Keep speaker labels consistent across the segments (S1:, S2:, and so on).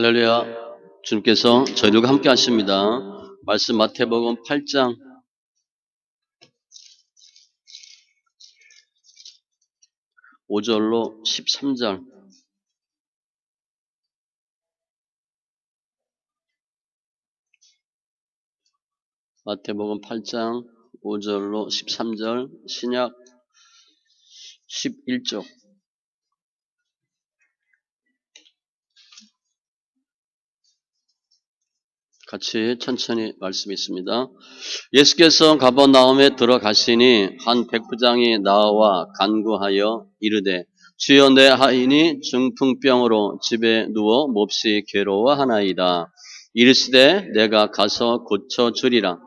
S1: 할렐루야. 주님께서 저희들과 함께 하십니다. 말씀 마태복음 8장 5절로 13절. 마태복음 8장 5절로 13절, 신약 11쪽. 같이 천천히 말씀이 있습니다. 예수께서 가버나움에 들어가시니 한 백부장이 나와 간구하여 이르되 주여 내 하인이 중풍병으로 집에 누워 몹시 괴로워하나이다. 이르시되 내가 가서 고쳐주리라.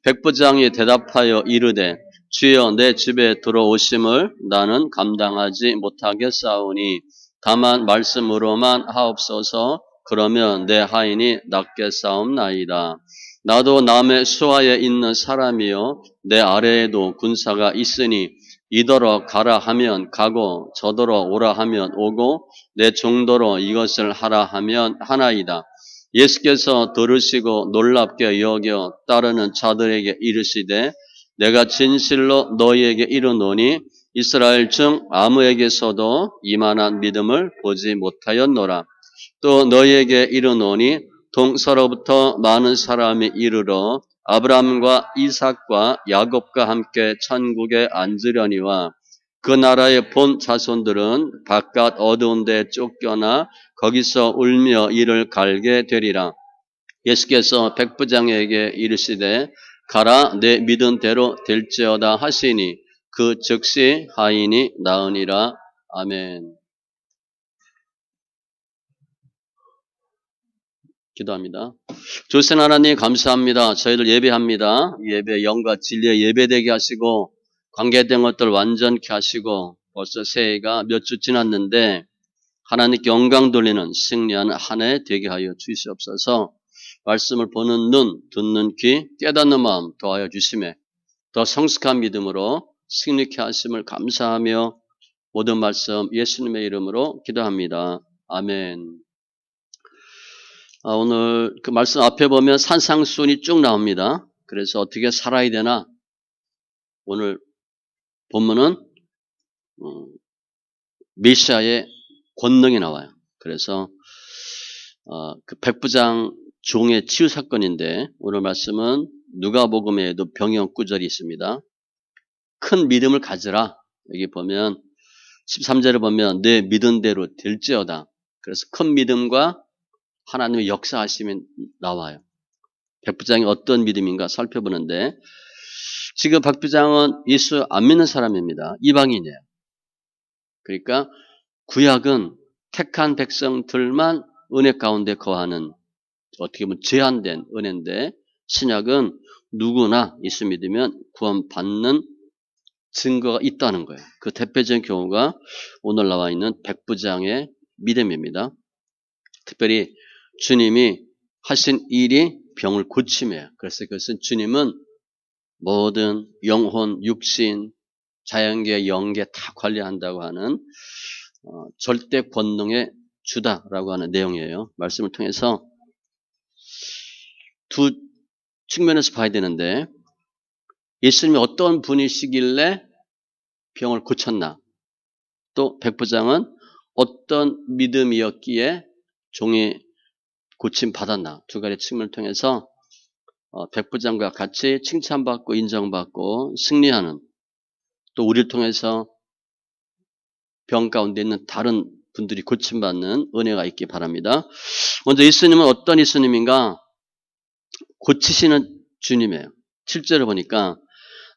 S1: 백부장이 대답하여 이르되 주여 내 집에 들어오심을 나는 감당하지 못하겠사오니 다만 말씀으로만 하옵소서. 그러면 내 하인이 낫겠사옵나이다. 나도 남의 수하에 있는 사람이요 내 아래에도 군사가 있으니 이더러 가라 하면 가고 저더러 오라 하면 오고 내 정도로 이것을 하라 하면 하나이다. 예수께서 들으시고 놀랍게 여겨 따르는 자들에게 이르시되 내가 진실로 너희에게 이르노니 이스라엘 중 아무에게서도 이만한 믿음을 보지 못하였노라. 또 너희에게 이르노니 동서로부터 많은 사람이 이르러 아브라함과 이삭과 야곱과 함께 천국에 앉으려니와 그 나라의 본 자손들은 바깥 어두운 데 쫓겨나 거기서 울며 이를 갈게 되리라. 예수께서 백부장에게 이르시되 가라 내 믿은 대로 될지어다 하시니 그 즉시 하인이 나으니라. 아멘. 기도합니다. 주신 하나님 감사합니다. 저희들 예배합니다. 예배 영과 진리의 예배되게 하시고 관계된 것들 완전케 하시고 벌써 새해가 몇 주 지났는데 하나님께 영광 돌리는 승리하는 한 해 되게 하여 주시옵소서. 말씀을 보는 눈, 듣는 귀, 깨닫는 마음 더하여 주시매 더 성숙한 믿음으로 승리케 하심을 감사하며 모든 말씀 예수님의 이름으로 기도합니다. 아멘. 오늘 그 말씀 앞에 보면 산상수훈이 쭉 나옵니다. 그래서 어떻게 살아야 되나? 오늘 본문은 메시아의 권능이 나와요. 그래서 그 백부장 종의 치유 사건인데 오늘 말씀은 누가복음에도 병영 구절이 있습니다. 큰 믿음을 가져라. 여기 보면 13절에 보면 내 믿은 대로 될지어다. 그래서 큰 믿음과 하나님의 역사하심이 나와요. 백부장이 어떤 믿음인가 살펴보는데 지금 백부장은 예수 안 믿는 사람입니다. 이방인이에요. 그러니까 구약은 택한 백성들만 은혜 가운데 거하는 어떻게 보면 제한된 은혜인데 신약은 누구나 예수 믿으면 구원받는 증거가 있다는 거예요. 그 대표적인 경우가 오늘 나와 있는 백부장의 믿음입니다. 특별히 주님이 하신 일이 병을 고침이에요. 그래서 그것은 주님은 모든 영혼, 육신, 자연계, 영계 다 관리한다고 하는 절대 권능의 주다라고 하는 내용이에요. 말씀을 통해서 두 측면에서 봐야 되는데 예수님이 어떤 분이시길래 병을 고쳤나? 또 백부장은 어떤 믿음이었기에 종이 고침받았나? 두 가지 측면을 통해서 백부장과 같이 칭찬받고 인정받고 승리하는 또 우리를 통해서 병 가운데 있는 다른 분들이 고침받는 은혜가 있기 바랍니다. 먼저 예수님은 어떤 예수님인가? 고치시는 주님이에요. 7절을 보니까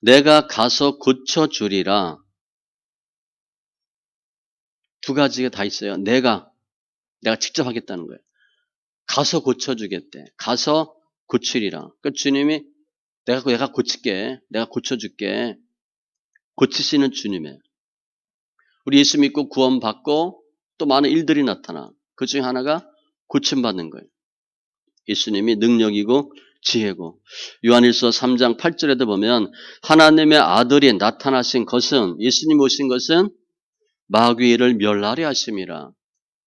S1: 내가 가서 고쳐주리라. 두 가지가 다 있어요. 내가 직접 하겠다는 거예요. 가서 고쳐주겠대. 가서 고치리라. 그러니까 주님이 내가 고칠게. 내가 고쳐줄게. 고치시는 주님이에요. 우리 예수 믿고 구원받고 또 많은 일들이 나타나. 그 중에 하나가 고침받는 거예요. 예수님이 능력이고 지혜고. 요한일서 3장 8절에도 보면 하나님의 아들이 나타나신 것은 예수님 오신 것은 마귀를 멸하려 하심이라.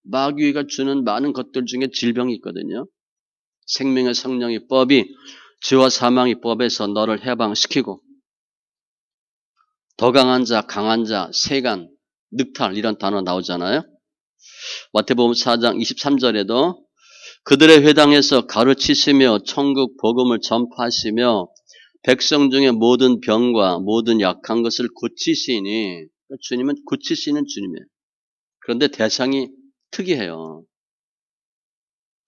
S1: 마귀가 주는 많은 것들 중에 질병이 있거든요. 생명의 성령의 법이 죄와 사망의 법에서 너를 해방시키고 더 강한 자, 강한 자, 세간, 늑탈 이런 단어 나오잖아요. 마태복음 4장 23절에도 그들의 회당에서 가르치시며 천국 복음을 전파하시며 백성 중에 모든 병과 모든 약한 것을 고치시니 주님은 고치시는 주님이에요. 그런데 대상이 특이해요.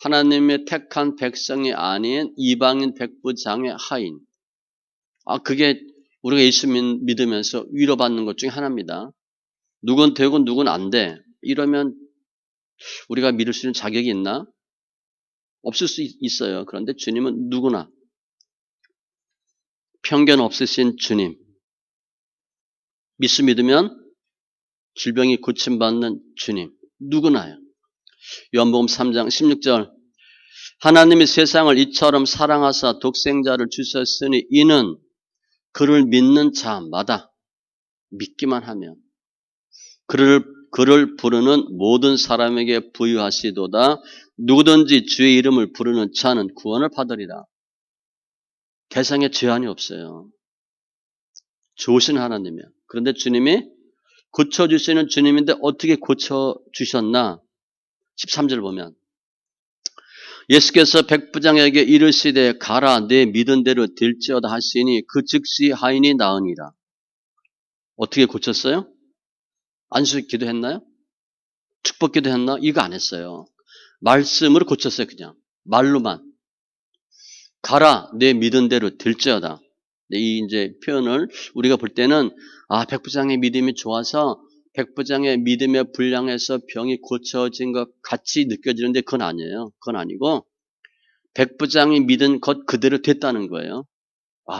S1: 하나님의 택한 백성이 아닌 이방인 백부장의 하인. 그게 우리가 예수 믿으면서 위로받는 것 중에 하나입니다. 누군 되고 누군 안 돼. 이러면 우리가 믿을 수 있는 자격이 있나? 없을 수 있어요. 그런데 주님은 누구나 편견 없으신 주님. 믿으면 질병이 고침받는 주님. 누구나요. 요한복음 3장 16절 하나님이 세상을 이처럼 사랑하사 독생자를 주셨으니 이는 그를 믿는 자마다 믿기만 하면 그를 부르는 모든 사람에게 부유하시도다. 누구든지 주의 이름을 부르는 자는 구원을 받으리라. 대상에 제한이 없어요. 좋으신 하나님이야. 그런데 주님이 고쳐주시는 주님인데 어떻게 고쳐주셨나? 13절 보면 예수께서 백부장에게 이르시되 가라 내 믿은 대로 될지어다 하시니 그 즉시 하인이 나으니라. 어떻게 고쳤어요? 안수 기도했나요? 축복 기도했나? 이거 안 했어요. 말씀으로 고쳤어요. 그냥 말로만 가라 내 믿은 대로 될지어다. 이 이제 표현을 우리가 볼 때는 백부장의 믿음이 좋아서 백부장의 믿음에 불량해서 병이 고쳐진 것 같이 느껴지는데 그건 아니에요. 그건 아니고 백부장이 믿은 것 그대로 됐다는 거예요.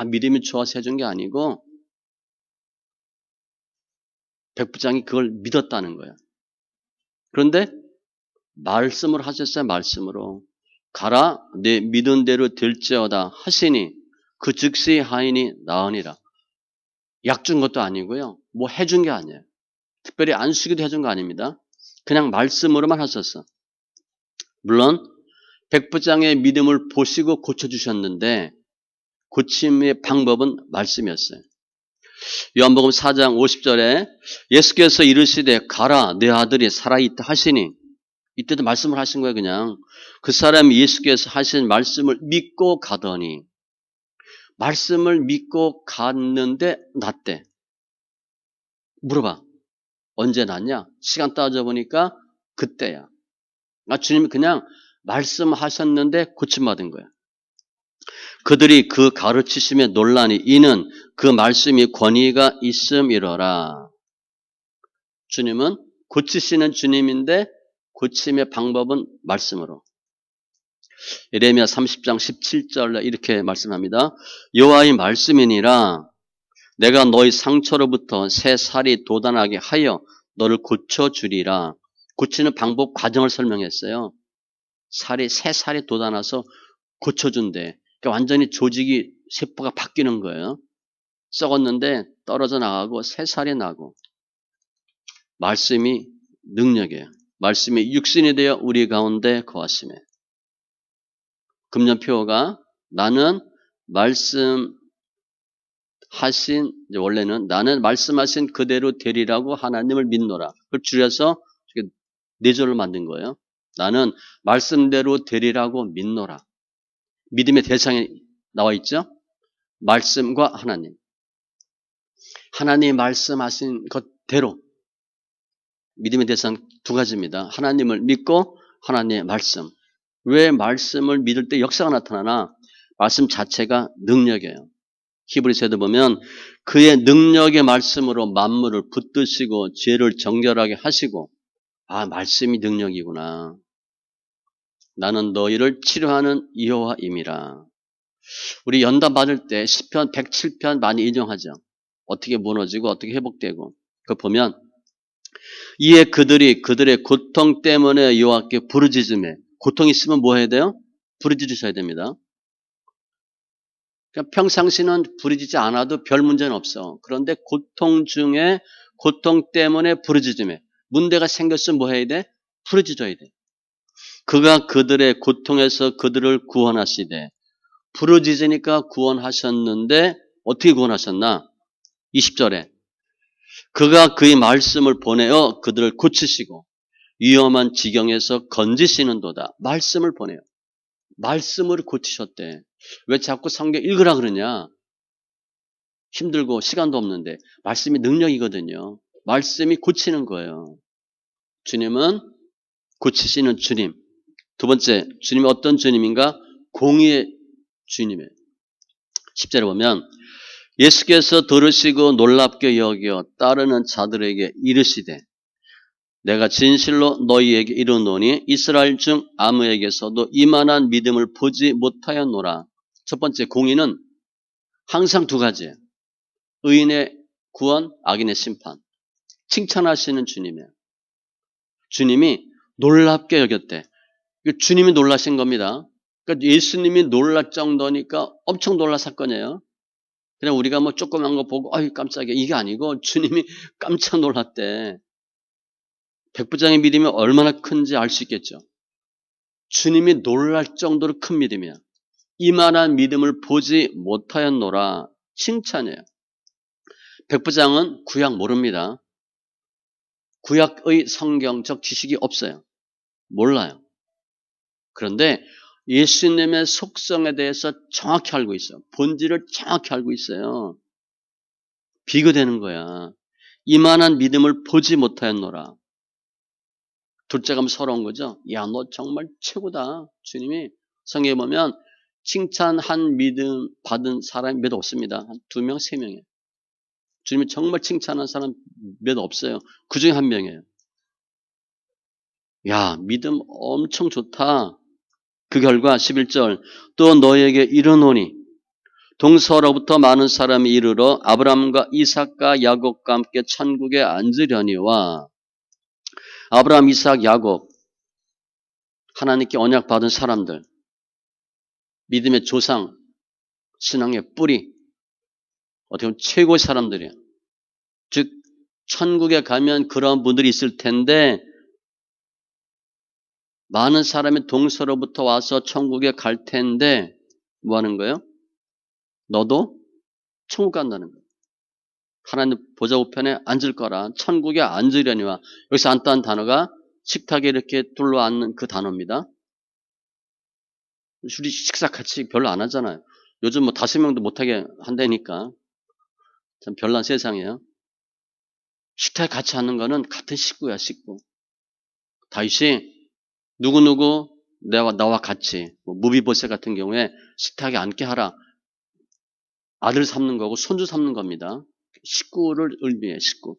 S1: 믿음이 좋아서 해준 게 아니고 백부장이 그걸 믿었다는 거예요. 그런데 말씀을 하셨어요. 말씀으로 가라 내 믿은 대로 될지어다 하시니 그 즉시 하인이 나으니라. 약 준 것도 아니고요. 뭐 해준 게 아니에요. 특별히 안수기도 해준 거 아닙니다. 그냥 말씀으로만 하셨어. 물론 백부장의 믿음을 보시고 고쳐주셨는데 고침의 방법은 말씀이었어요. 요한복음 4장 50절에 예수께서 이르시되 가라 내 아들이 살아있다 하시니 이때도 말씀을 하신 거예요. 그냥 그 사람이 예수께서 하신 말씀을 믿고 가더니 말씀을 믿고 갔는데 낫대. 물어봐. 언제 낫냐? 시간 따져보니까 그때야. 주님이 그냥 말씀하셨는데 고침받은 거야. 그들이 그 가르치심에 논란이 이는 그 말씀이 권위가 있음이러라. 주님은 고치시는 주님인데 고침의 방법은 말씀으로. 예레미야 30장 17절에 이렇게 말씀합니다. 여호와의 말씀이니라 내가 너희 상처로부터 새 살이 돋아나게 하여 너를 고쳐주리라. 고치는 방법 과정을 설명했어요. 새 살이 돋아나서 고쳐준대. 그러니까 완전히 조직이 세포가 바뀌는 거예요. 썩었는데 떨어져 나가고 새 살이 나고. 말씀이 능력이에요. 말씀이 육신이 되어 우리 가운데 거하시매. 금년표어가 나는 원래는 나는 말씀하신 그대로 되리라고 하나님을 믿노라. 그걸 줄여서 네 절로 만든 거예요. 나는 말씀대로 되리라고 믿노라. 믿음의 대상에 나와 있죠? 말씀과 하나님. 하나님이 말씀하신 것대로 믿음의 대상 두 가지입니다. 하나님을 믿고 하나님의 말씀. 왜 말씀을 믿을 때 역사가 나타나나? 말씀 자체가 능력이에요. 히브리서에도 보면 그의 능력의 말씀으로 만물을 붙드시고 죄를 정결하게 하시고 말씀이 능력이구나. 나는 너희를 치료하는 여호와임이라. 우리 연단 받을 때 시편 107편 많이 인용하죠. 어떻게 무너지고 어떻게 회복되고. 그거 보면 이에 그들의 고통 때문에 여호와께 부르짖으며 고통이 있으면 뭐 해야 돼요? 부르짖으셔야 됩니다. 그러니까 평상시는 부르짖지 않아도 별 문제는 없어. 그런데 고통 중에 고통 때문에 부르짖으며 문제가 생겼으면 뭐 해야 돼? 부르짖어야 돼. 그가 그들의 고통에서 그들을 구원하시되 부르짖으니까 구원하셨는데 어떻게 구원하셨나? 20절에 그가 그의 말씀을 보내어 그들을 고치시고 위험한 지경에서 건지시는도다. 말씀을 보내요. 말씀을 고치셨대. 왜 자꾸 성경 읽으라 그러냐? 힘들고 시간도 없는데 말씀이 능력이거든요. 말씀이 고치는 거예요. 주님은 고치시는 주님. 두 번째, 주님이 어떤 주님인가? 공의의 주님이에요. 10절에 보면 예수께서 들으시고 놀랍게 여겨 따르는 자들에게 이르시되 내가 진실로 너희에게 이르노니 이스라엘 중 아무에게서도 이만한 믿음을 보지 못하였노라. 첫 번째 공의는 항상 두 가지예요. 의인의 구원, 악인의 심판. 칭찬하시는 주님이에요. 주님이 놀랍게 여겼대. 주님이 놀라신 겁니다. 그러니까 예수님이 놀랄 정도니까 엄청 놀랄 사건이에요. 그냥 우리가 뭐 조그만 거 보고 아유 깜짝이야 이게 아니고 주님이 깜짝 놀랐대. 백부장의 믿음이 얼마나 큰지 알 수 있겠죠. 주님이 놀랄 정도로 큰 믿음이야. 이만한 믿음을 보지 못하였노라. 칭찬이에요. 백부장은 구약 모릅니다. 구약의 성경적 지식이 없어요. 몰라요. 그런데 예수님의 속성에 대해서 정확히 알고 있어요. 본질을 정확히 알고 있어요. 비교되는 거야. 이만한 믿음을 보지 못하였노라. 둘째가 서러운 거죠. 야, 너 정말 최고다. 주님이 성경에 보면 칭찬한 믿음 받은 사람이 몇 없습니다. 한 2명, 3명이에요. 주님이 정말 칭찬한 사람 몇 없어요. 그 중에 한 명이에요. 야, 믿음 엄청 좋다. 그 결과 11절 또 너에게 이르노니 동서로부터 많은 사람이 이르러 아브라함과 이삭과 야곱과 함께 천국에 앉으려니와 아브라함, 이삭, 야곱 하나님께 언약 받은 사람들 믿음의 조상 신앙의 뿌리 어떻게 보면 최고의 사람들이에요. 즉 천국에 가면 그런 분들이 있을 텐데 많은 사람이 동서로부터 와서 천국에 갈 텐데 뭐 하는 거예요? 너도 천국 간다는 거예요. 하나님 보좌 우편에 앉을 거라. 천국에 앉으려니와. 여기서 앉다는 단어가 식탁에 이렇게 둘러앉는 그 단어입니다. 우리 식사 같이 별로 안 하잖아요. 요즘 뭐 5명도 못하게 한다니까. 참 별난 세상이에요. 식탁에 같이 앉는 거는 같은 식구야, 식구. 다윗이 누구누구 나와 같이 무비보셋 같은 경우에 식탁에 앉게 하라. 아들 삼는 거고 손주 삼는 겁니다. 식구를 의미해 식구.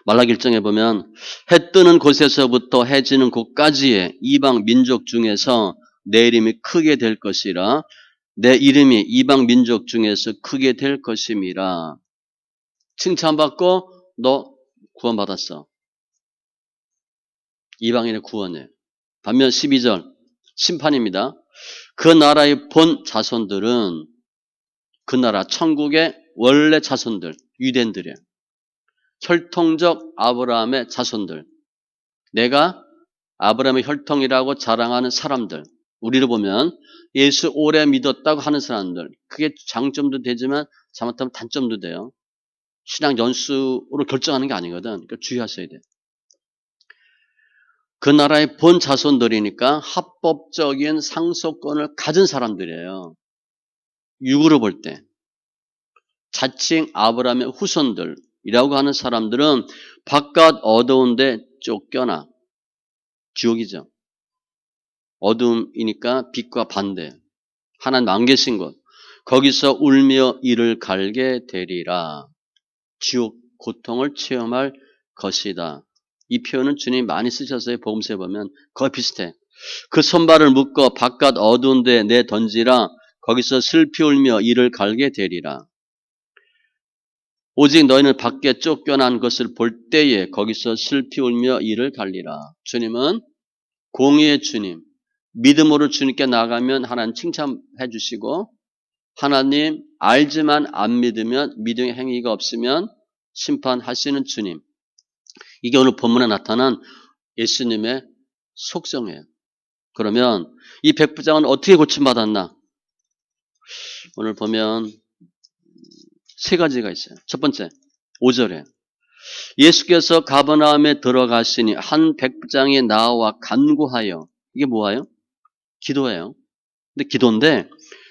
S1: 말라기 1장에 보면 해 뜨는 곳에서부터 해 지는 곳까지의 이방 민족 중에서 내 이름이 크게 될 것이라 내 이름이 이방 민족 중에서 크게 될 것임이라. 칭찬받고 너 구원받았어. 이방인의 구원이에요. 반면 12절 심판입니다. 그 나라의 본 자손들은 그 나라 천국의 원래 자손들 유대인들이에요. 혈통적 아브라함의 자손들. 내가 아브라함의 혈통이라고 자랑하는 사람들. 우리를 보면 예수 오래 믿었다고 하는 사람들. 그게 장점도 되지만 잘못하면 단점도 돼요. 신앙 연수로 결정하는 게 아니거든. 그러니까 주의하셔야 돼요. 그 나라의 본 자손들이니까 합법적인 상속권을 가진 사람들이에요. 육으로 볼 때. 자칭 아브라함의 후손들이라고 하는 사람들은 바깥 어두운데 쫓겨나. 지옥이죠. 어둠이니까 빛과 반대. 하나님 안 계신 곳. 거기서 울며 이를 갈게 되리라. 지옥 고통을 체험할 것이다. 이 표현은 주님이 많이 쓰셨어요. 복음서에 보면 거의 비슷해. 그 손발을 묶어 바깥 어두운 데 내던지라. 거기서 슬피 울며 이를 갈게 되리라. 오직 너희는 밖에 쫓겨난 것을 볼 때에 거기서 슬피 울며 이를 갈리라. 주님은 공의의 주님, 믿음으로 주님께 나가면 하나님 칭찬해 주시고 하나님 알지만 안 믿으면 믿음의 행위가 없으면 심판하시는 주님. 이게 오늘 본문에 나타난 예수님의 속성이에요. 그러면 이 백부장은 어떻게 고침받았나? 오늘 보면 세 가지가 있어요. 첫 번째, 5절에 예수께서 가버나움에 들어가시니 한 백부장이 나와 간구하여, 이게 뭐예요? 기도예요. 근데 기도인데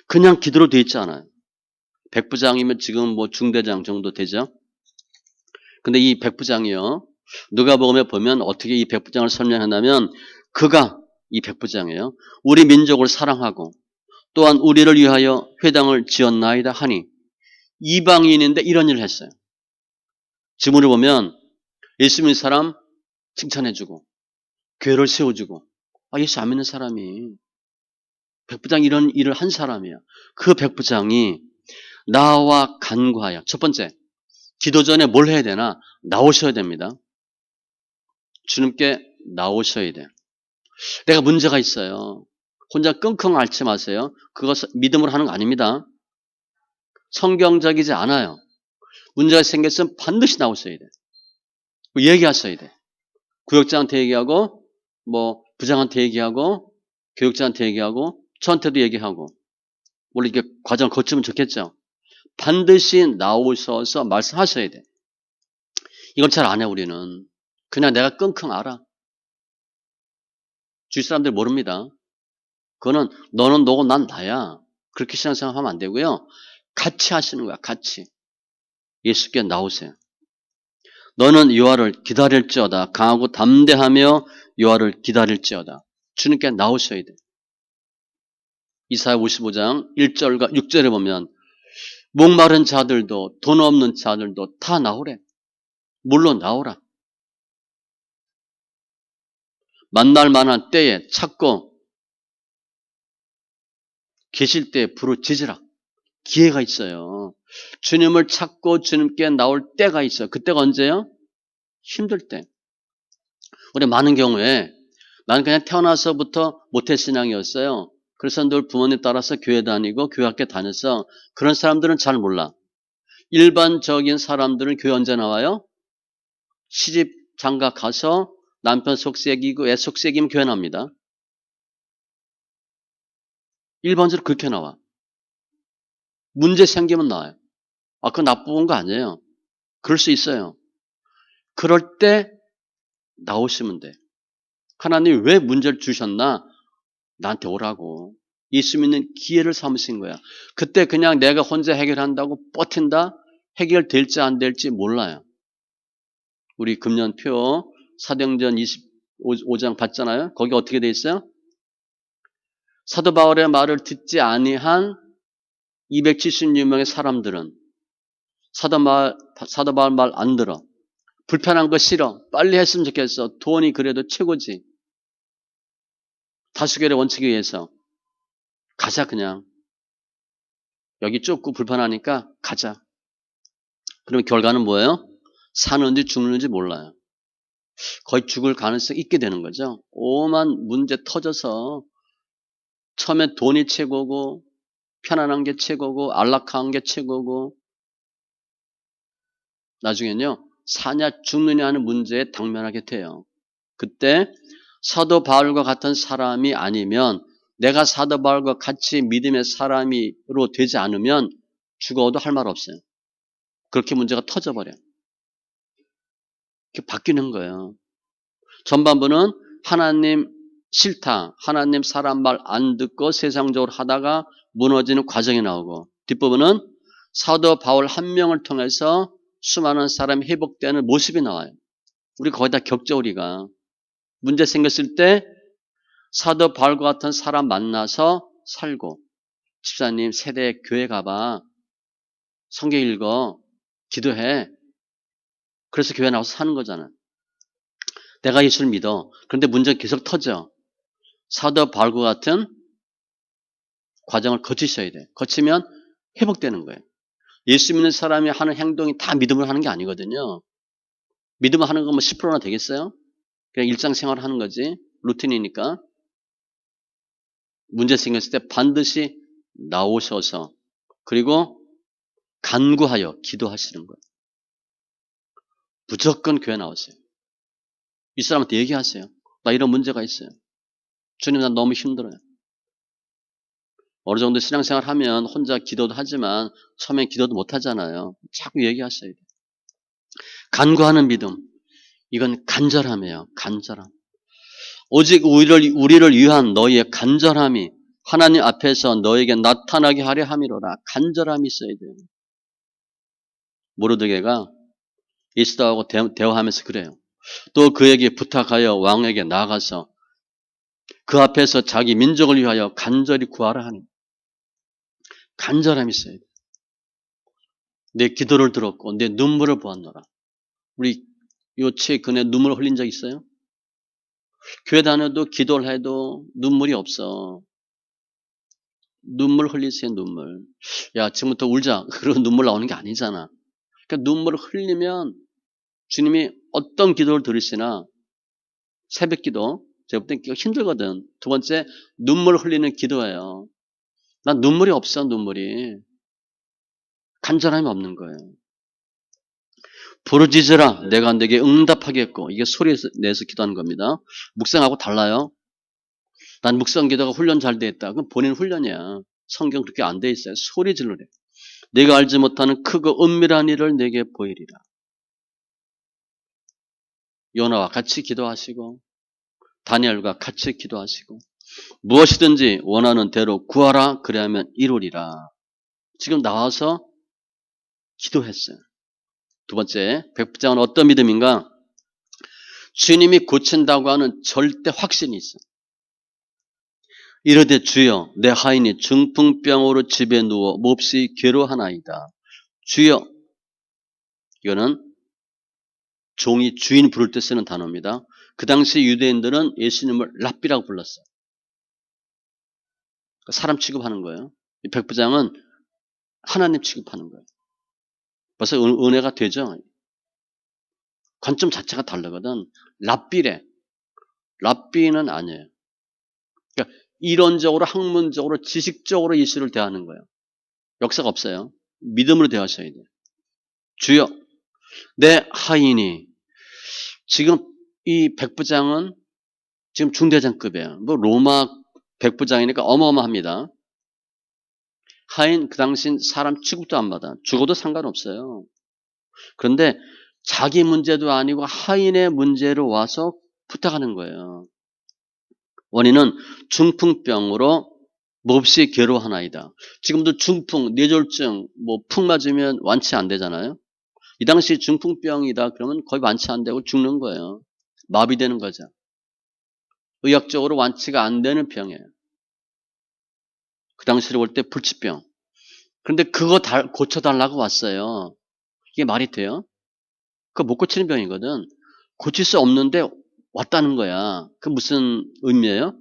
S1: 그냥 기도로 돼 있지 않아요. 백부장이면 지금 뭐 중대장 정도 되죠. 근데 이 백부장이요, 누가복음에 보면 어떻게 이 백부장을 설명한다면, 그가, 이 백부장이에요, 우리 민족을 사랑하고 또한 우리를 위하여 회당을 지었나이다 하니, 이방인인데 이런 일을 했어요. 지문을 보면 예수 믿는 사람 칭찬해주고 교회를 세워주고, 예수 안 믿는 사람이, 백부장 이런 일을 한 사람이야. 그 백부장이 나와 간구하여, 첫 번째, 기도 전에 뭘 해야 되나? 나오셔야 됩니다. 주님께 나오셔야 돼. 내가 문제가 있어요. 혼자 끙끙 앓지 마세요. 그것 믿음으로 하는 거 아닙니다. 성경적이지 않아요. 문제가 생겼으면 반드시 나오셔야 돼. 얘기하셔야 돼. 구역장한테 얘기하고, 뭐 부장한테 얘기하고, 교육자한테 얘기하고, 저한테도 얘기하고. 원래 이게 과정을 거치면 좋겠죠. 반드시 나오셔서 말씀하셔야 돼. 이걸 잘 안 해, 우리는. 그냥 내가 끙끙 앓아. 주위 사람들 모릅니다. 그거는 너는 너고 난 나야. 그렇게 생각하면 안 되고요. 같이 하시는 거야, 같이. 예수께 나오세요. 너는 여호와를 기다릴지어다. 강하고 담대하며 여호와를 기다릴지어다. 주님께 나오셔야 돼. 이사야 55장 1절과 6절에 보면 목마른 자들도 돈 없는 자들도 다 나오래. 물론 나오라. 만날 만한 때에 찾고 계실 때에 부르짖으라. 기회가 있어요. 주님을 찾고 주님께 나올 때가 있어요. 그때가 언제요? 힘들 때. 우리 많은 경우에 나는 그냥 태어나서부터 모태신앙이었어요. 그래서 늘 부모님 따라서 교회 다니고 교회학교 다녔어. 그런 사람들은 잘 몰라. 일반적인 사람들은 교회 언제 나와요? 시집 장가 가서 남편 속색이고 애 속색이면 교회 나옵니다. 일반적으로 그렇게 나와. 문제 생기면 나와요. 그건 나쁜 거 아니에요. 그럴 수 있어요. 그럴 때 나오시면 돼. 하나님이 왜 문제를 주셨나? 나한테 오라고. 예수 믿는 기회를 삼으신 거야. 그때 그냥 내가 혼자 해결한다고 버틴다? 해결될지 안 될지 몰라요. 우리 금년표 사도행전 25장 봤잖아요. 거기 어떻게 돼 있어요? 사도 바울의 말을 듣지 아니한 276명의 사람들은 사도 바울 말 안 들어. 불편한 거 싫어. 빨리 했으면 좋겠어. 돈이 그래도 최고지. 다수결의 원칙에 의해서 가자 그냥. 여기 좁고 불편하니까 가자. 그러면 결과는 뭐예요? 사는지 죽는지 몰라요. 거의 죽을 가능성이 있게 되는 거죠. 오만 문제 터져서 처음에 돈이 최고고 편안한 게 최고고 안락한 게 최고고 나중엔요 사냐 죽느냐 하는 문제에 당면하게 돼요. 그때 사도 바울과 같은 사람이 아니면 내가 사도 바울과 같이 믿음의 사람으로 되지 않으면 죽어도 할 말 없어요. 그렇게 문제가 터져버려요. 이렇게 바뀌는 거예요. 전반부는 하나님 싫다. 하나님 사람 말 안 듣고 세상적으로 하다가 무너지는 과정이 나오고 뒷부분은 사도 바울 한 명을 통해서 수많은 사람이 회복되는 모습이 나와요. 우리 거의 다 겪죠. 우리가. 문제 생겼을 때 사도 바울과 같은 사람 만나서 살고 집사님 세대 교회 가봐. 성경 읽어. 기도해. 그래서 교회 나와서 사는 거잖아. 내가 예수를 믿어. 그런데 문제가 계속 터져. 사도 바울과 같은 과정을 거치셔야 돼. 거치면 회복되는 거예요. 예수 믿는 사람이 하는 행동이 다 믿음을 하는 게 아니거든요. 믿음을 하는 건 뭐 10%나 되겠어요? 그냥 일상생활을 하는 거지. 루틴이니까. 문제 생겼을 때 반드시 나오셔서 그리고 간구하여 기도하시는 거예요. 무조건 교회 나오세요. 이 사람한테 얘기하세요. 나 이런 문제가 있어요. 주님, 난 너무 힘들어요. 어느 정도 신앙생활 하면 혼자 기도도 하지만 처음엔 기도도 못 하잖아요. 자꾸 얘기하셔야 돼요. 간구하는 믿음. 이건 간절함이에요. 간절함. 오직 우리를 위한 너희의 간절함이 하나님 앞에서 너에게 나타나게 하려 함이로라. 간절함이 있어야 돼요. 모르드게가 이스라엘하고 대화하면서 그래요. 또 그에게 부탁하여 왕에게 나아가서 그 앞에서 자기 민족을 위하여 간절히 구하라 하니 간절함이 있어야 돼요. 내 기도를 들었고 내 눈물을 보았노라. 우리 최근에 눈물 흘린 적 있어요? 교회 다녀도 기도를 해도 눈물이 없어. 눈물 흘리세요, 눈물. 야, 지금부터 울자. 그러고 눈물 나오는 게 아니잖아. 그러니까 눈물을 흘리면 주님이 어떤 기도를 들으시나 새벽 기도, 제가 볼 땐 힘들거든. 두 번째, 눈물 흘리는 기도예요. 난 눈물이 없어, 눈물이. 간절함이 없는 거예요. 부르짖으라, 내가 내게 응답하겠고. 이게 소리 내서 기도하는 겁니다. 묵상하고 달라요. 난 묵상 기도가 훈련 잘 돼 있다. 그건 본인 훈련이야. 성경 그렇게 안 돼 있어요. 소리 질러래. 내가 알지 못하는 크고 은밀한 일을 내게 보이리라. 요나와 같이 기도하시고 다니엘과 같이 기도하시고 무엇이든지 원하는 대로 구하라 그래야면 이루리라. 지금 나와서 기도했어요. 두 번째, 백부장은 어떤 믿음인가? 주님이 고친다고 하는 절대 확신이 있어. 이르되 주여 내 하인이 중풍병으로 집에 누워 몹시 괴로워하나이다. 주여, 이거는 종이 주인 부를 때 쓰는 단어입니다. 그 당시 유대인들은 예수님을 랍비라고 불렀어요. 사람 취급하는 거예요. 이 백부장은 하나님 취급하는 거예요. 벌써 은혜가 되죠? 관점 자체가 다르거든. 랍비래. 랍비는 아니에요. 그러니까 이론적으로, 학문적으로, 지식적으로 예수를 대하는 거예요. 역사가 없어요. 믿음으로 대하셔야 돼요. 주여, 내 하인이. 지금 이 백부장은 지금 중대장급이에요. 뭐 로마 백부장이니까 어마어마합니다. 하인 그 당시 사람 취급도 안 받아. 죽어도 상관없어요. 그런데 자기 문제도 아니고 하인의 문제로 와서 부탁하는 거예요. 원인은 중풍병으로 몹시 괴로워하나이다. 지금도 중풍, 뇌졸중, 풍 맞으면 완치 안 되잖아요. 이 당시 중풍병이다 그러면 거의 완치 안 되고 죽는 거예요. 마비되는 거죠. 의학적으로 완치가 안 되는 병이에요. 그 당시로 볼 때 불치병. 그런데 그거 고쳐달라고 왔어요. 이게 말이 돼요? 그거 못 고치는 병이거든. 고칠 수 없는데 왔다는 거야. 그 무슨 의미예요?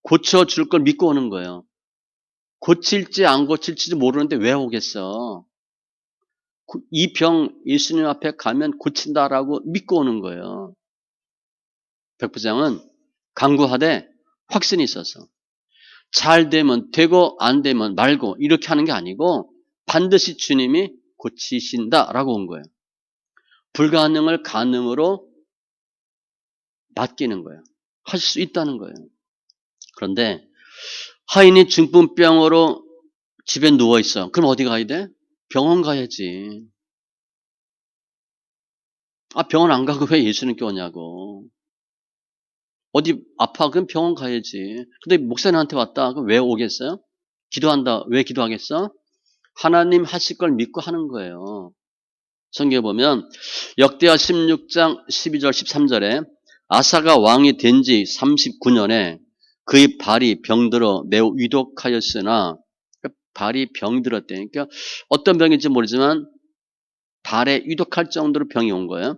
S1: 고쳐줄 걸 믿고 오는 거예요. 고칠지 안 고칠지도 모르는데 왜 오겠어? 이 병 예수님 앞에 가면 고친다라고 믿고 오는 거예요. 백부장은 간구하되 확신이 있어서 잘 되면 되고 안 되면 말고 이렇게 하는 게 아니고 반드시 주님이 고치신다라고 온 거예요. 불가능을 가능으로 맡기는 거예요. 하실 수 있다는 거예요. 그런데 하인이 중풍병으로 집에 누워있어. 그럼 어디 가야 돼? 병원 가야지. 병원 안 가고 왜 예수님께 오냐고. 어디 아파? 그럼 병원 가야지. 근데 목사님한테 왔다. 그럼 왜 오겠어요? 기도한다. 왜 기도하겠어? 하나님 하실 걸 믿고 하는 거예요. 성경에 보면 역대하 16장 12절 13절에 아사가 왕이 된 지 39년에 그의 발이 병들어 매우 위독하였으나 발이 병들었대. 그러니까 어떤 병인지 모르지만 발에 위독할 정도로 병이 온 거예요.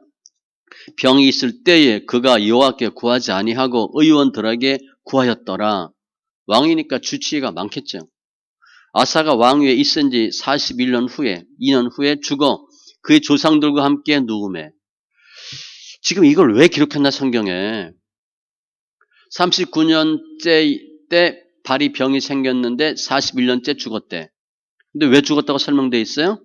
S1: 병이 있을 때에 그가 여호와께 구하지 아니하고 의원들에게 구하였더라. 왕이니까 주치의가 많겠죠. 아사가 왕위에 있은 지 41년 후에 2년 후에 죽어 그의 조상들과 함께 누움에. 지금 이걸 왜 기록했나 성경에. 39년째 때 발이 병이 생겼는데 41년째 죽었대. 근데 왜 죽었다고 설명되어 있어요?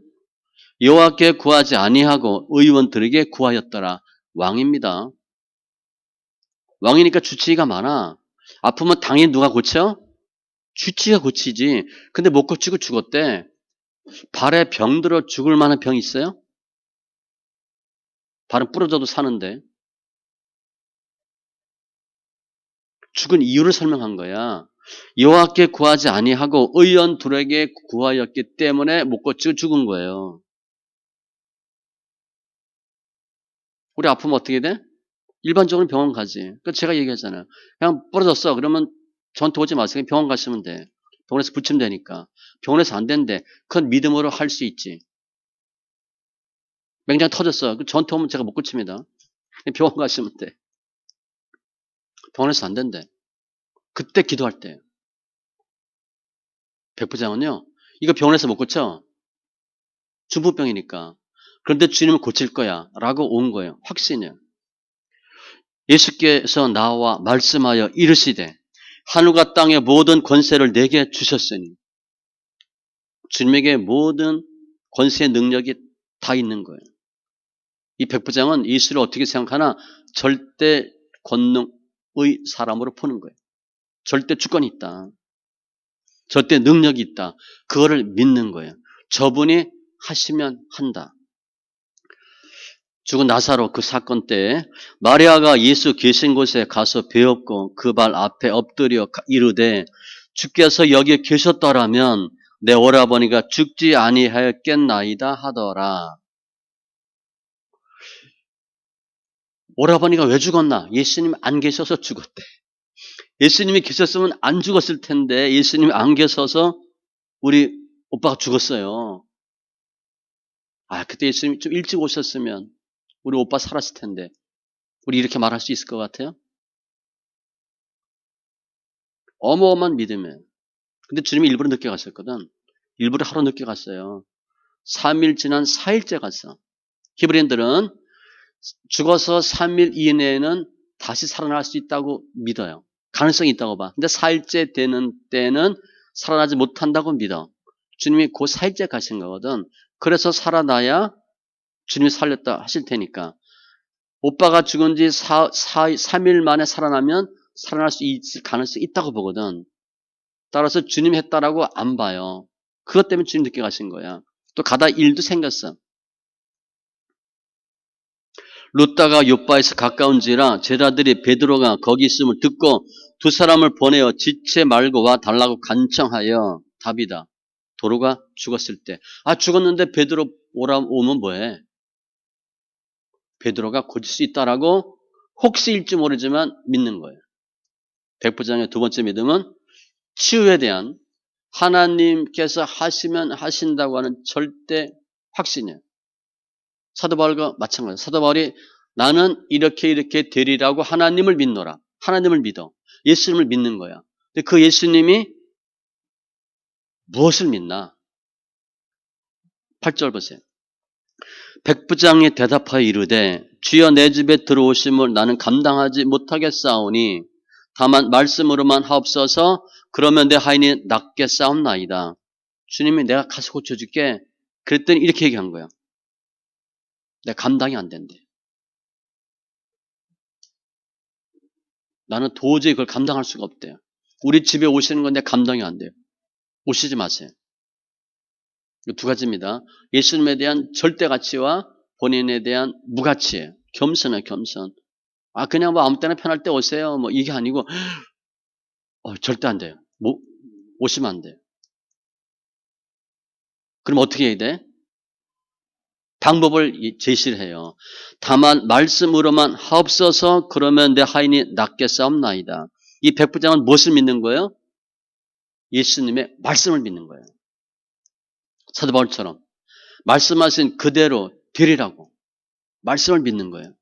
S1: 여호와께 구하지 아니하고 의원들에게 구하였더라. 왕입니다. 왕이니까 주치의가 많아. 아프면 당연히 누가 고쳐? 주치의가 고치지. 근데 못 고치고 죽었대. 발에 병 들어 죽을 만한 병이 있어요? 발은 부러져도 사는데. 죽은 이유를 설명한 거야. 여호와께 구하지 아니하고 의원 둘에게 구하였기 때문에 못 고치고 죽은 거예요. 우리 아프면 어떻게 돼? 일반적으로 병원 가지. 그러니까 제가 얘기하잖아요. 그냥 부러졌어. 그러면 저한테 오지 마세요. 병원 가시면 돼. 병원에서 붙이면 되니까. 병원에서 안 된대. 그건 믿음으로 할 수 있지. 맹장 터졌어. 저한테 오면 제가 못 고칩니다. 병원 가시면 돼. 병원에서 안 된대. 그때 기도할 때. 백부장은요. 이거 병원에서 못 고쳐. 중풍병이니까. 그런데 주님은 고칠 거야. 라고 온 거예요. 확신이에요. 예수께서 나와 말씀하여 이르시되 하늘과 땅의 모든 권세를 내게 주셨으니 주님에게 모든 권세의 능력이 다 있는 거예요. 이 백부장은 예수를 어떻게 생각하나 절대 권능의 사람으로 보는 거예요. 절대 주권이 있다. 절대 능력이 있다. 그거를 믿는 거예요. 저분이 하시면 한다. 죽은 나사로 그 사건 때 마리아가 예수 계신 곳에 가서 배웠고 그 발 앞에 엎드려 이르되 주께서 여기 계셨더라면 내 오라버니가 죽지 아니하였겠나이다 하더라. 오라버니가 왜 죽었나? 예수님 안 계셔서 죽었대. 예수님이 계셨으면 안 죽었을 텐데 예수님이 안 계셔서 우리 오빠가 죽었어요. 그때 예수님이 좀 일찍 오셨으면 우리 오빠 살았을 텐데 우리 이렇게 말할 수 있을 것 같아요? 어마어마한 믿음이에요. 근데 주님이 일부러 늦게 가셨거든. 일부러 하루 늦게 갔어요. 3일 지난 4일째 갔어. 히브리인들은 죽어서 3일 이내에는 다시 살아날 수 있다고 믿어요. 가능성이 있다고 봐. 근데 4일째 되는 때는 살아나지 못한다고 믿어. 주님이 그 4일째 가신 거거든. 그래서 살아나야 주님이 살렸다 하실 테니까. 오빠가 죽은 지 3일 만에 살아나면 살아날 수 있을 가능성이 있다고 보거든. 따라서 주님 했다라고 안 봐요. 그것 때문에 주님 늦게 가신 거야. 또 가다 일도 생겼어. 룻다가 요바에서 가까운지라 제자들이 베드로가 거기 있음을 듣고 두 사람을 보내어 지체 말고 와 달라고 간청하여 답이다. 도로가 죽었을 때. 죽었는데 베드로 오면 뭐해? 베드로가 고칠 수 있다라고 혹시일지 모르지만 믿는 거예요. 백부장의 두 번째 믿음은 치유에 대한 하나님께서 하시면 하신다고 하는 절대 확신이에요. 사도 바울과 마찬가지예요. 사도 바울이 나는 이렇게 되리라고 하나님을 믿노라. 하나님을 믿어. 예수님을 믿는 거야. 근데 그 예수님이 무엇을 믿나? 8절 보세요. 백부장이 대답하여 이르되 주여 내 집에 들어오심을 나는 감당하지 못하겠사오니 다만 말씀으로만 하옵소서. 그러면 내 하인이 낫게 싸움나이다. 주님이 내가 가서 고쳐줄게. 그랬더니 이렇게 얘기한 거야. 내가 감당이 안 된대. 나는 도저히 그걸 감당할 수가 없대요. 우리 집에 오시는 건데 감당이 안 돼요. 오시지 마세요. 이 두 가지입니다. 예수님에 대한 절대 가치와 본인에 대한 무가치예요. 겸손해요, 겸손. 그냥 뭐 아무 때나 편할 때 오세요. 뭐 이게 아니고 절대 안 돼요. 오시면 안 돼요. 그럼 어떻게 해야 돼? 방법을 제시를 해요. 다만 말씀으로만 하옵소서. 그러면 내 하인이 낫게 싸움나이다. 이 백부장은 무엇을 믿는 거예요? 예수님의 말씀을 믿는 거예요. 사도 바울처럼 말씀하신 그대로 되리라고 말씀을 믿는 거예요.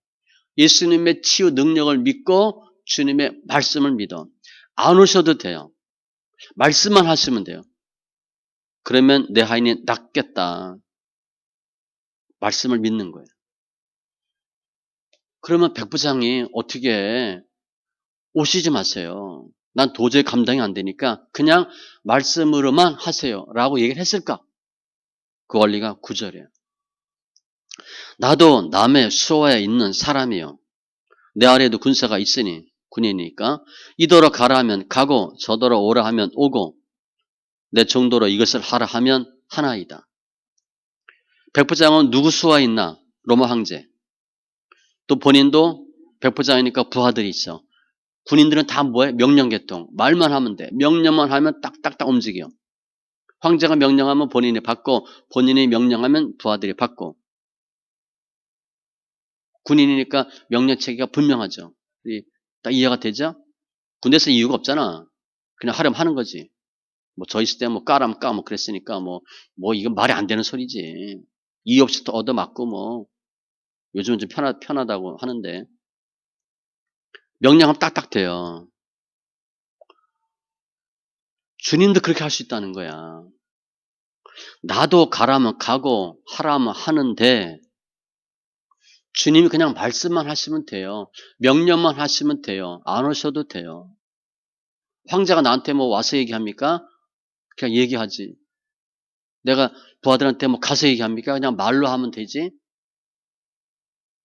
S1: 예수님의 치유 능력을 믿고 주님의 말씀을 믿어. 안 오셔도 돼요. 말씀만 하시면 돼요. 그러면 내 하인이 낫겠다. 말씀을 믿는 거예요. 그러면 백부장이 어떻게 오시지 마세요. 난 도저히 감당이 안 되니까 그냥 말씀으로만 하세요. 라고 얘기를 했을까? 그 원리가 9절이에요. 나도 남의 수호에 있는 사람이요. 내 아래에도 군사가 있으니 군인이니까 이더러 가라 하면 가고 저더러 오라 하면 오고 내 정도로 이것을 하라 하면 하나이다. 백부장은 누구 수하 있나? 로마 황제. 또 본인도 백부장이니까 부하들이 있어. 군인들은 다 뭐해? 명령계통. 말만 하면 돼. 명령만 하면 딱딱딱 움직여. 황제가 명령하면 본인이 받고 본인이 명령하면 부하들이 받고. 군인이니까 명령체계가 분명하죠. 딱 이해가 되죠? 군대에서 이유가 없잖아. 그냥 하려면 하는 거지. 뭐 저 있을 때 뭐 까라면 까 뭐 그랬으니까 뭐 이거 말이 안 되는 소리지. 이유 없이 또 얻어맞고 뭐 요즘은 좀 편하다고 하는데 명령하면 딱딱 돼요. 주님도 그렇게 할 수 있다는 거야. 나도 가라면 가고 하라면 하는데 주님이 그냥 말씀만 하시면 돼요. 명령만 하시면 돼요. 안 오셔도 돼요. 황제가 나한테 뭐 와서 얘기합니까? 그냥 얘기하지. 내가 부하들한테 뭐 가서 얘기합니까? 그냥 말로 하면 되지.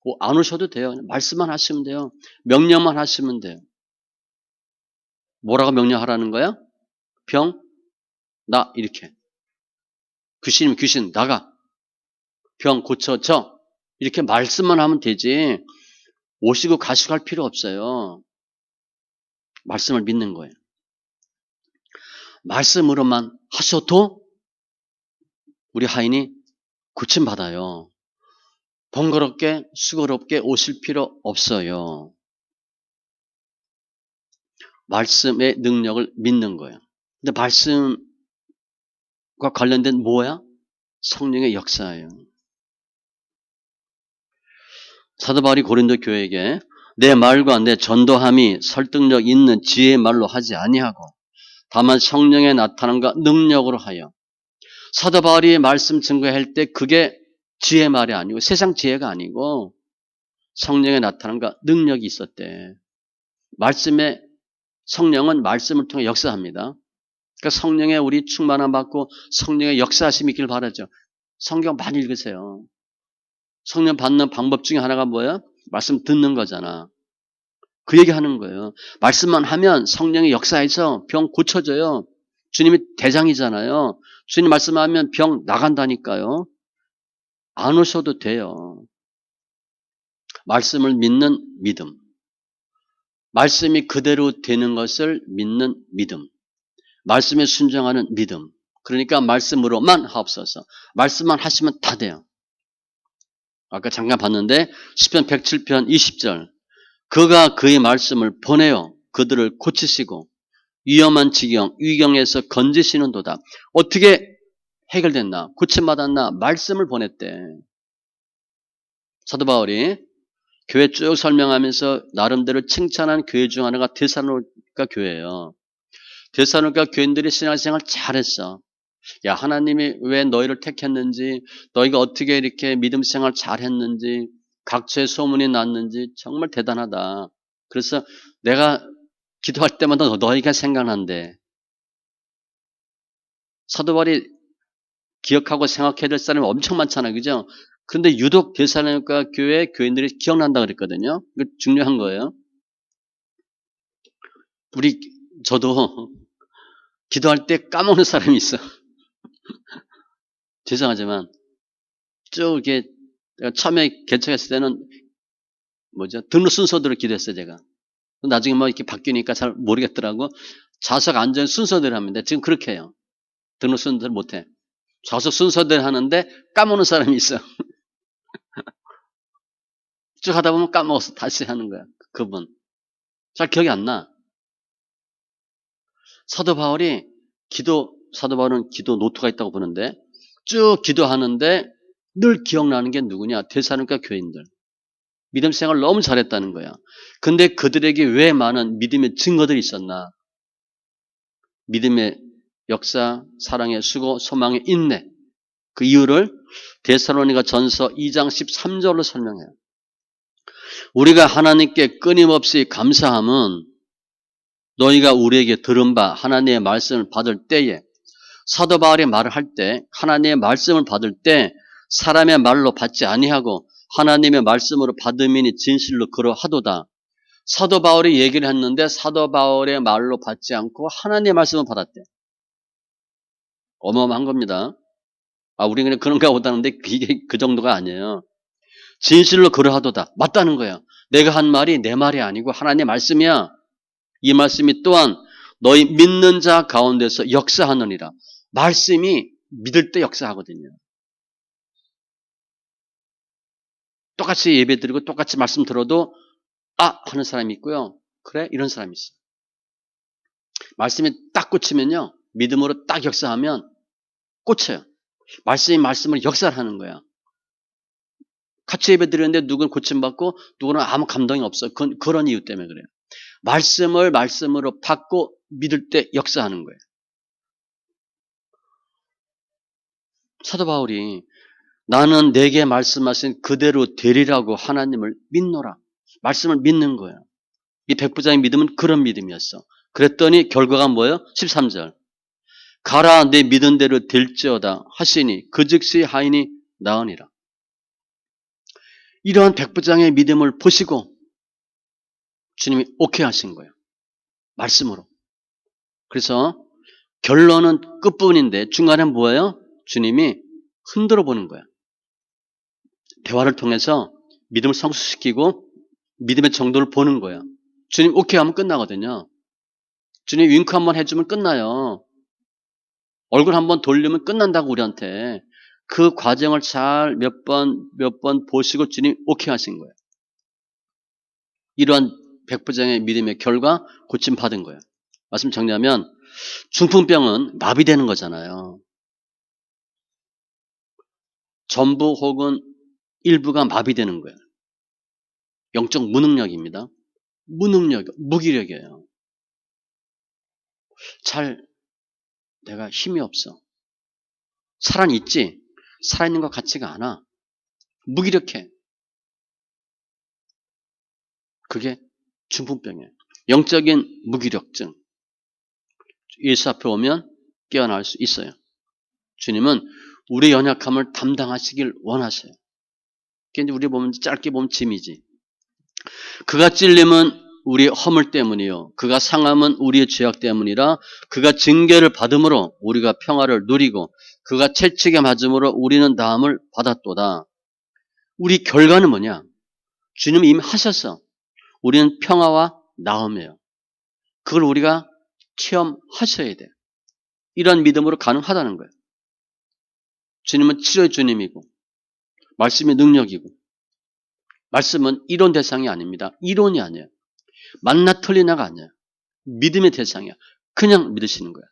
S1: 뭐 안 오셔도 돼요. 그냥 말씀만 하시면 돼요. 명령만 하시면 돼요. 뭐라고 명령하라는 거야? 병, 나 이렇게. 귀신이면 귀신 나가. 병 고쳐져. 이렇게 말씀만 하면 되지. 오시고 가시고 할 필요 없어요. 말씀을 믿는 거예요. 말씀으로만 하셔도 우리 하인이 고침받아요. 번거롭게 수고롭게 오실 필요 없어요. 말씀의 능력을 믿는 거예요. 근데 말씀과 관련된 뭐야? 성령의 역사예요. 사도 바울이 고린도 교회에게 내 말과 내 전도함이 설득력 있는 지혜의 말로 하지 아니하고 다만 성령의 나타남과 능력으로 하여. 사도 바울이 말씀 증거할 때 그게 지혜 말이 아니고 세상 지혜가 아니고 성령의 나타남과 능력이 있었대. 말씀의 성령은 말씀을 통해 역사합니다. 그러니까 성령의 우리 충만함 받고 성령의 역사하심이 있길 바라죠. 성경 많이 읽으세요. 성령 받는 방법 중에 하나가 뭐예요? 말씀 듣는 거잖아. 그 얘기하는 거예요. 말씀만 하면 성령의 역사에서 병 고쳐져요. 주님이 대장이잖아요. 주님 말씀하면 병 나간다니까요. 안 오셔도 돼요. 말씀을 믿는 믿음. 말씀이 그대로 되는 것을 믿는 믿음. 말씀에 순종하는 믿음. 그러니까 말씀으로만 하옵소서. 말씀만 하시면 다 돼요. 아까 잠깐 봤는데 시편 107편 20절. 그가 그의 말씀을 보내어 그들을 고치시고 위험한 지경, 위경에서 건지시는도다. 어떻게 해결됐나? 고침받았나? 말씀을 보냈대. 사도 바울이 교회 쭉 설명하면서 나름대로 칭찬한 교회 중 하나가 데살로니가 교회예요. 데살로니가 교인들이 신앙생활 잘했어. 야, 하나님이 왜 너희를 택했는지, 너희가 어떻게 이렇게 믿음 생활 잘했는지, 각처에 소문이 났는지 정말 대단하다. 그래서 내가 기도할 때마다 너희가 생각난대. 사도 바울이 기억하고 생각해야 될 사람이 엄청 많잖아요. 그죠? 근데 유독 데살로니가 교회 교인들이 기억난다 그랬거든요. 이거 중요한 거예요. 저도 기도할 때 까먹는 사람이 있어. 죄송하지만 쭉 이렇게 처음에 개척했을 때는 등록 순서대로 기도했어요, 제가. 나중에 뭐 이렇게 바뀌니까 잘 모르겠더라고. 좌석 안전 순서대로 합니다. 지금 그렇게 해요. 등록 순서대로 못해. 좌석 순서대로 하는데 까먹는 사람이 있어. 쭉 하다 보면 까먹어서 다시 하는 거야. 그분. 잘 기억이 안 나. 사도 바울은 기도 노트가 있다고 보는데 쭉 기도하는데 늘 기억나는 게 누구냐? 데살로니가 교인들. 믿음 생활을 너무 잘했다는 거야. 근데 그들에게 왜 많은 믿음의 증거들이 있었나? 믿음의 역사, 사랑의 수고, 소망의 인내. 그 이유를 데살로니가 전서 2장 13절로 설명해요. 우리가 하나님께 끊임없이 감사함은 너희가 우리에게 들은 바 하나님의 말씀을 받을 때에 사도 바울이 말을 할 때 하나님의 말씀을 받을 때 사람의 말로 받지 아니하고 하나님의 말씀으로 받음이니 진실로 그러하도다. 사도 바울이 얘기를 했는데 사도 바울의 말로 받지 않고 하나님의 말씀을 받았대. 어마어마한 겁니다. 우리는 그냥 그런가 보다는데 이게 그 정도가 아니에요. 진실로 그러하도다. 맞다는 거예요. 내가 한 말이 내 말이 아니고 하나님의 말씀이야. 이 말씀이 또한 너희 믿는 자 가운데서 역사하느니라. 말씀이 믿을 때 역사하거든요. 똑같이 예배 드리고 똑같이 말씀 들어도 하는 사람이 있고요. 그래? 이런 사람이 있어요. 말씀이 딱 꽂히면요. 믿음으로 딱 역사하면 꽂혀요. 말씀이 말씀을 역사를 하는 거야. 같이 예배 드리는데 누구는 고침받고 누구는 아무 감동이 없어. 그런 이유 때문에 그래요. 말씀을 말씀으로 받고 믿을 때 역사하는 거예요. 사도 바울이 나는 내게 말씀하신 그대로 되리라고 하나님을 믿노라. 말씀을 믿는 거예요. 이 백부장의 믿음은 그런 믿음이었어. 그랬더니 결과가 뭐예요? 13절. 가라 내 믿은 대로 될지어다 하시니 그 즉시 하인이 나으니라. 이러한 백부장의 믿음을 보시고 주님이 오케이 하신 거예요. 말씀으로. 그래서 결론은 끝부분인데 중간에 뭐예요? 주님이 흔들어 보는 거예요. 대화를 통해서 믿음을 성숙시키고 믿음의 정도를 보는 거예요. 주님 오케이 하면 끝나거든요. 주님 윙크 한번 해주면 끝나요. 얼굴 한번 돌리면 끝난다고 우리한테. 그 과정을 잘 몇 번 보시고 주님 오케이 하신 거예요. 이러한 백부장의 믿음의 결과 고침받은 거예요. 말씀 정리하면 중풍병은 마비되는 거잖아요. 전부 혹은 일부가 마비되는 거예요. 영적 무능력입니다. 무기력이에요. 내가 힘이 없어. 살아있지? 살아있는 것 같지가 않아. 무기력해. 그게 중풍병이에요. 영적인 무기력증. 예수 앞에 오면 깨어날 수 있어요. 주님은 우리의 연약함을 담당하시길 원하세요. 그게 우리 보면 짧게 보면 짐이지. 그가 찔림은 우리의 허물 때문이요. 그가 상함은 우리의 죄악 때문이라. 그가 징계를 받음으로 우리가 평화를 누리고 그가 채찍에 맞음으로 우리는 나음을 받았도다. 우리 결과는 뭐냐? 주님은 이미 하셔서 우리는 평화와 나음이에요. 그걸 우리가 체험하셔야 돼요. 이런 믿음으로 가능하다는 거예요. 주님은 치료의 주님이고 말씀의 능력이고 말씀은 이론 대상이 아닙니다. 이론이 아니에요. 맞나 틀리나가 아니에요. 믿음의 대상이야. 그냥 믿으시는 거예요.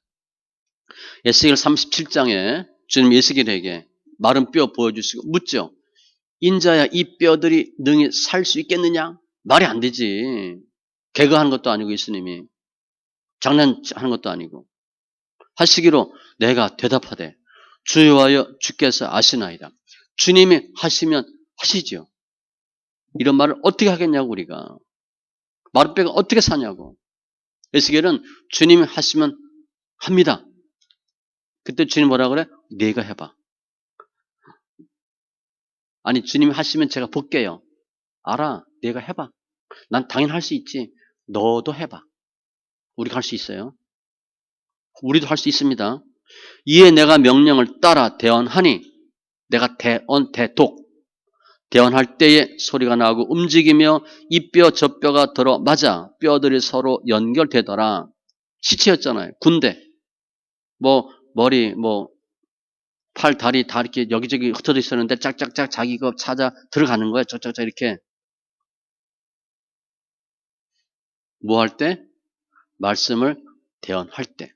S1: 에스겔 37장에 주님 에스겔에게 마른 뼈 보여주시고 묻죠. 인자야 이 뼈들이 능히 살 수 있겠느냐? 말이 안 되지. 개그하는 것도 아니고 예수님이 장난하는 것도 아니고 하시기로 내가 대답하되 주여하여 주께서 아시나이다. 주님이 하시면 하시죠. 이런 말을 어떻게 하겠냐고 우리가. 마른 뼈가 어떻게 사냐고. 에스겔은 주님이 하시면 합니다. 그때 주님 뭐라 그래? 네가 해봐. 아니 주님이 하시면 제가 볼게요. 알아. 네가 해봐. 난 당연히 할 수 있지. 너도 해봐. 우리가 할 수 있어요. 우리도 할 수 있습니다. 이에 내가 명령을 따라 대언하니 내가 대독 대언할 때에 소리가 나고 움직이며 이 뼈 저 뼈가 들어 맞아 뼈들이 서로 연결되더라. 시체였잖아요. 군대. 머리 팔 다리 다 이렇게 여기저기 흩어져 있었는데 짝짝짝 자기 거 찾아 들어가는 거예요. 짝짝짝 이렇게. 뭐 할 때? 말씀을 대언할 때.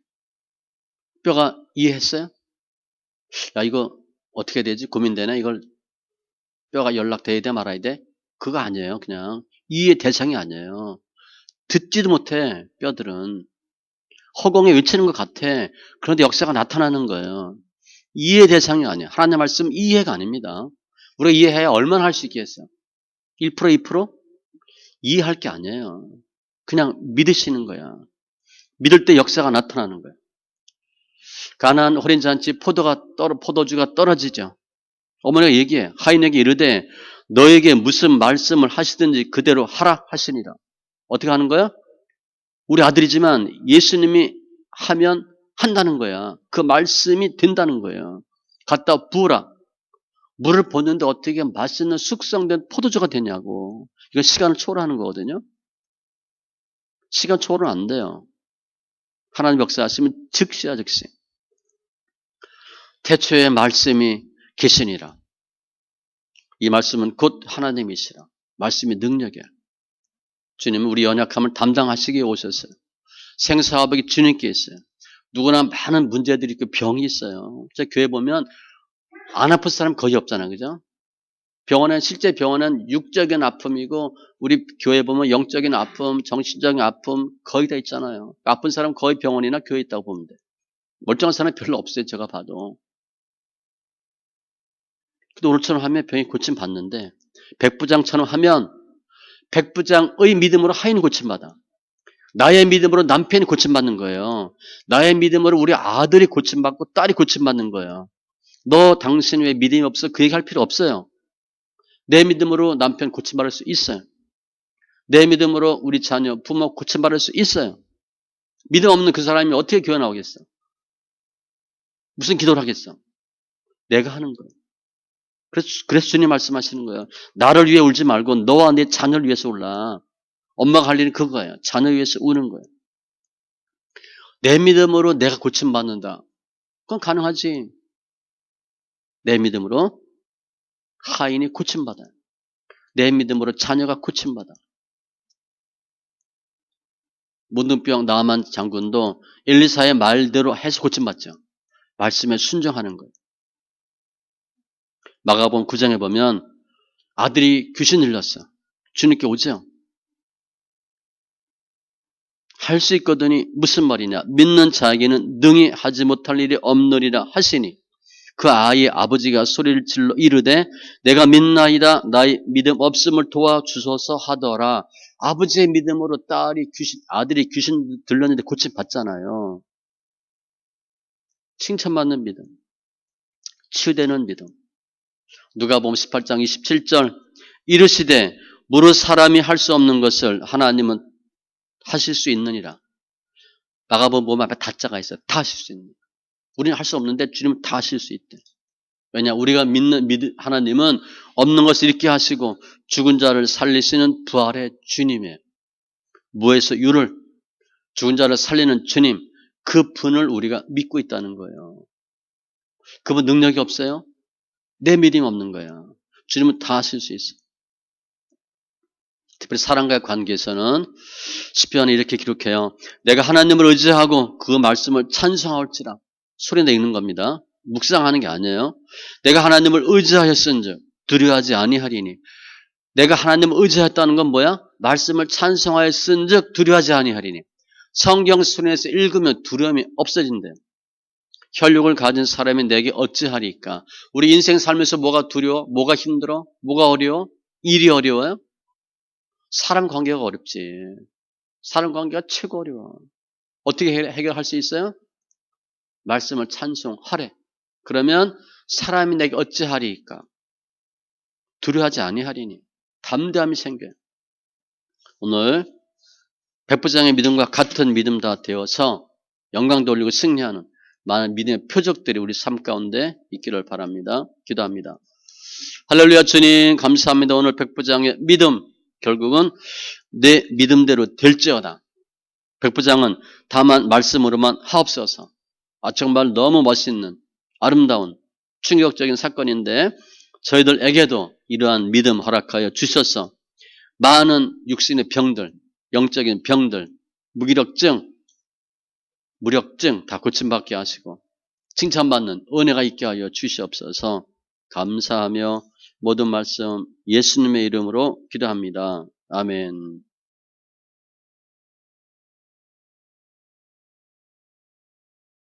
S1: 뼈가 이해했어요? 야 이거 어떻게 되지? 고민되네. 이걸 뼈가 연락돼야 돼 말아야 돼? 그거 아니에요. 그냥 이해 대상이 아니에요. 듣지도 못해 뼈들은. 허공에 외치는 것 같아. 그런데 역사가 나타나는 거예요. 이해 대상이 아니에요. 하나님의 말씀 이해가 아닙니다. 우리가 이해해야 얼마나 할 수 있겠어요? 1%, 2%? 이해할 게 아니에요. 그냥 믿으시는 거야. 믿을 때 역사가 나타나는 거예요. 가나안 호린잔치 포도주가 떨어지죠. 어머니가 얘기해. 하인에게 이르되 너에게 무슨 말씀을 하시든지 그대로 하라 하시니라. 어떻게 하는 거야? 우리 아들이지만 예수님이 하면 한다는 거야. 그 말씀이 된다는 거예요. 갖다 부으라. 물을 붓는데 어떻게 맛있는 숙성된 포도주가 되냐고. 이거 시간을 초월하는 거거든요. 시간 초월은 안 돼요. 하나님 역사하시면 즉시야 즉시. 태초에 말씀이 계시니라. 이 말씀은 곧 하나님이시라. 말씀이 능력이야. 주님은 우리 연약함을 담당하시기에 오셨어요. 생사화복이 주님께 있어요. 누구나 많은 문제들이 있고 병이 있어요. 제 교회 보면 안 아픈 사람 거의 없잖아요. 그죠? 실제 병원은 육적인 아픔이고 우리 교회 보면 영적인 아픔, 정신적인 아픔 거의 다 있잖아요. 아픈 사람 거의 병원이나 교회에 있다고 보면 돼요. 멀쩡한 사람이 별로 없어요. 제가 봐도. 근데 오늘처럼 하면 병이 고침받는데 백부장처럼 하면 백부장의 믿음으로 하인이 고침받아. 나의 믿음으로 남편이 고침받는 거예요. 나의 믿음으로 우리 아들이 고침받고 딸이 고침받는 거예요. 너 당신 왜 믿음이 없어? 그 얘기할 필요 없어요. 내 믿음으로 남편 고침받을 수 있어요. 내 믿음으로 우리 자녀, 부모 고침받을 수 있어요. 믿음 없는 그 사람이 어떻게 교회 나오겠어? 무슨 기도를 하겠어? 내가 하는 거예요. 그래서 주님 말씀하시는 거예요. 나를 위해 울지 말고 너와 내 자녀를 위해서 울라. 엄마가 할 일은 그거예요. 자녀 위해서 우는 거예요. 내 믿음으로 내가 고침받는다. 그건 가능하지. 내 믿음으로 하인이 고침받아요. 내 믿음으로 자녀가 고침받아. 문둥병 나만 장군도 엘리사의 말대로 해서 고침받죠. 말씀에 순종하는 거예요. 마가복음 9장에 보면 아들이 귀신 들렸어. 주님께 오죠. 할 수 있거든이 무슨 말이냐. 믿는 자에게는 능히 하지 못할 일이 없느니라 하시니 그 아이의 아버지가 소리를 질러 이르되 내가 믿나이다 나의 믿음 없음을 도와주소서 하더라. 아버지의 믿음으로 아들이 귀신 들렸는데 고침받잖아요. 칭찬받는 믿음. 치유되는 믿음. 누가복음 18장 27절 이르시되 무릇 사람이 할 수 없는 것을 하나님은 하실 수 있느니라. 마가복음 보면 앞에 다자가 있어요. 다 하실 수 있는. 우리는 할 수 없는데 주님은 다 하실 수 있대. 왜냐 우리가 믿는 하나님은 없는 것을 있게 하시고 죽은 자를 살리시는 부활의 주님이에요. 무에서 유를 죽은 자를 살리는 주님 그 분을 우리가 믿고 있다는 거예요. 그분 능력이 없어요? 내 믿음이 없는 거예요. 주님은 다 하실 수 있어요. 특별히 사람과의 관계에서는 시편에 이렇게 기록해요. 내가 하나님을 의지하고 그 말씀을 찬송할지라 소리 내는 겁니다. 묵상하는 게 아니에요. 내가 하나님을 의지하였은즉 두려워하지 아니하리니. 내가 하나님을 의지했다는 건 뭐야? 말씀을 찬송하였은즉 두려워하지 아니하리니. 성경 순에서 읽으면 두려움이 없어진대요. 혈육을 가진 사람이 내게 어찌하리까? 우리 인생 살면서 뭐가 두려워? 뭐가 힘들어? 뭐가 어려워? 일이 어려워요? 사람 관계가 어렵지. 사람 관계가 최고 어려워. 어떻게 해결할 수 있어요? 말씀을 찬송하래. 그러면 사람이 내게 어찌하리까? 두려워하지 아니하리니. 담대함이 생겨요. 오늘 백부장의 믿음과 같은 믿음 다 되어서 영광 돌리고 승리하는 많은 믿음의 표적들이 우리 삶 가운데 있기를 바랍니다. 기도합니다. 할렐루야 주님 감사합니다. 오늘 백부장의 믿음 결국은 내 믿음대로 될지어다. 백부장은 다만 말씀으로만 하옵소서. 정말 너무 멋있는 아름다운 충격적인 사건인데 저희들에게도 이러한 믿음 허락하여 주셔서 많은 육신의 병들, 영적인 병들, 무기력증, 무력증 다 고침받게 하시고 칭찬받는 은혜가 있게 하여 주시옵소서. 감사하며 모든 말씀 예수님의 이름으로 기도합니다. 아멘.